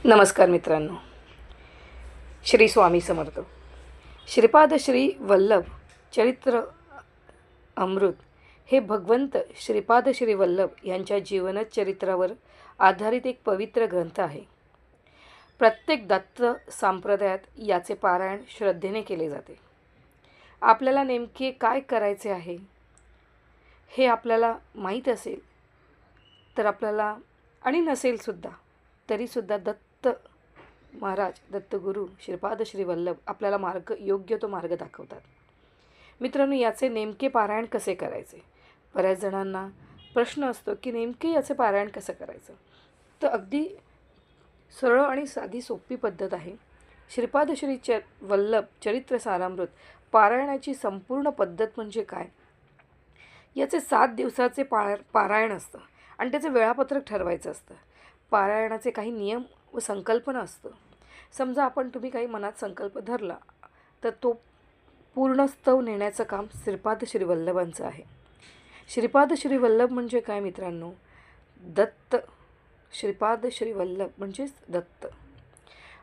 नमस्कार मित्रांनो. श्री स्वामी समर्थ. श्रीपाद श्री वल्लभ चरित्र अमृत हे भगवंत श्रीपाद श्री वल्लभ यांच्या जीवनचरित्रावर आधारित एक पवित्र ग्रंथ आहे. प्रत्येक दत्त संप्रदायात याचे पारायण श्रद्धेने केले जाते. आपल्याला नेमके काय करायचे आहे हे आपल्याला माहीत असेल तर आपल्याला, आणि नसेलसुद्धा तरीसुद्धा दत्त महाराज, दत्तगुरू श्रीपाद श्री वल्लभ आपल्याला योग्य तो मार्ग दाखवतात. मित्रांनो, याचे नेमके पारायण कसे करायचे? बऱ्याच जणांना प्रश्न असतो की नेमके याचे पारायण कसं करायचं. तर अगदी सरळ आणि साधी सोपी पद्धत आहे. श्रीपाद श्री वल्लभ चरित्र सारामृत पारायणाची संपूर्ण पद्धत म्हणजे काय? याचे 7 दिवसाचे पारायण असतं आणि त्याचं वेळापत्रक ठरवायचं असतं. पारायणाचे काही नियम व संकल्पना असतं. समजा तुम्ही काही मनात संकल्प धरला तर तो पूर्णस्तव नेण्याचं काम श्रीपाद श्री वल्लभांचं आहे. श्रीपाद श्री वल्लभ म्हणजे काय मित्रांनो? दत्त. श्रीपाद श्री वल्लभ म्हणजेच दत्त.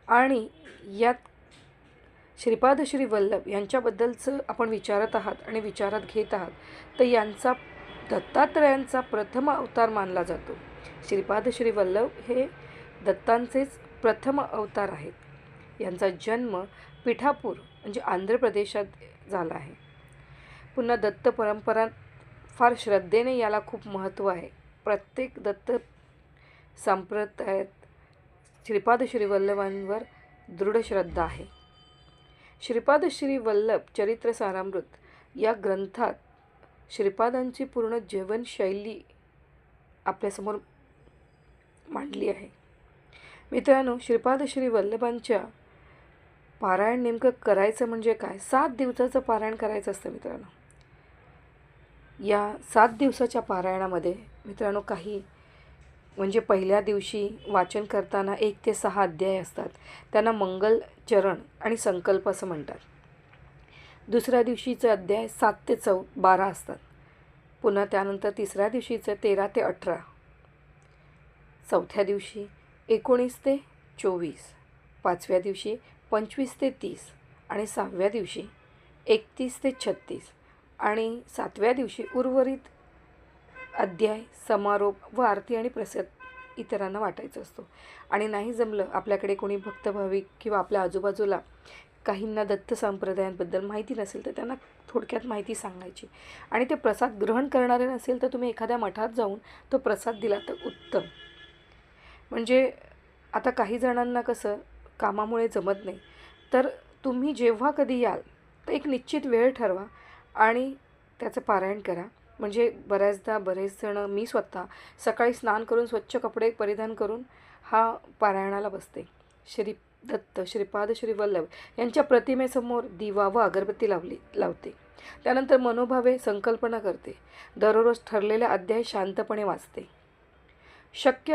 आणि यात श्रीपाद श्री वल्लभ यांच्याबद्दलचं आपण विचारत आहात आणि विचारात घेत आहात, तर यांचा दत्तात्रयांचा प्रथम अवतार मानला जातो. श्रीपाद श्री वल्लभ हे दत्तांचेच प्रथम अवतार आहेत. यांचा जन्म पिठापूर म्हणजे आंध्र प्रदेशात झाला आहे. पुन्हा दत्त परंपरा फार श्रद्धेने याला खूप महत्त्व आहे. प्रत्येक दत्त संप्रदायात श्रीपाद श्री वल्लभांवर दृढ श्रद्धा आहे. श्रीपाद श्री वल्लभ चरित्र सारामृत या ग्रंथात श्रीपादांची पूर्ण जीवनशैली आपल्यासमोर मांडली आहे. मित्रांनो, श्रीपाद श्री वल्लभांच्या पारायण नेमकं करायचं म्हणजे काय? 7 दिवसाचं पारायण करायचं असतं मित्रांनो. या 7 दिवसाच्या पारायणामध्ये मित्रांनो काही म्हणजे पहिल्या दिवशी वाचन करताना 1 ते 6 अध्याय असतात. त्यांना मंगल चरण आणि संकल्प असं म्हणतात. दुसऱ्या दिवशीचे अध्याय 7 ते 12 असतात. पुन्हा त्यानंतर तिसऱ्या दिवशीचं 13 ते 18, चौथ्या दिवशी 19 ते 24, 5व्या दिवशी 25 ते 30 आणि 6व्या दिवशी 31 ते 36 आणि 7व्या दिवशी उर्वरित अध्याय समारोप व आरती आणि प्रसाद इतरांना वाटायचा असतो. आणि नाही जमलं, आपल्याकडे कोणी भक्त भाविक किंवा आपल्या आजूबाजूला काहींना दत्त संप्रदायांबद्दल माहिती नसेल तर त्यांना थोडक्यात माहिती सांगायची. आणि ते प्रसाद ग्रहण करणारे नसेल तर तुम्ही एखाद्या मठात जाऊन तो प्रसाद दिला तर उत्तम. म्हणजे आता काही जणांना कसं कामामुळे जमत नाही, तर तुम्ही जेव्हा कधी याल तर एक निश्चित वेळ ठरवा आणि त्याचं पारायण करा. म्हणजे बरेच जण, मी स्वतः सकाळी स्नान करून स्वच्छ कपडे परिधान करून हा पारायणाला बसते. श्रीपाद श्री वल्लभ यांच्या प्रतिमेसमोर दिवा व अगरबत्ती लावते. त्यानंतर मनोभावे संकल्पना करते. दररोज ठरलेला अध्याय शांतपणे वाचते. शक्य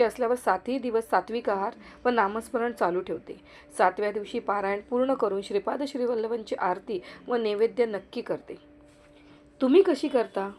असल्यावर 7ही दिवस सात्विक आहार व नामस्मरण चालू ठेवते. 7व्या दिवशी पारायण पूर्ण करून श्रीपाद श्री वल्लभांची आरती व नैवेद्य नक्की करते. तुम्ही कशी करता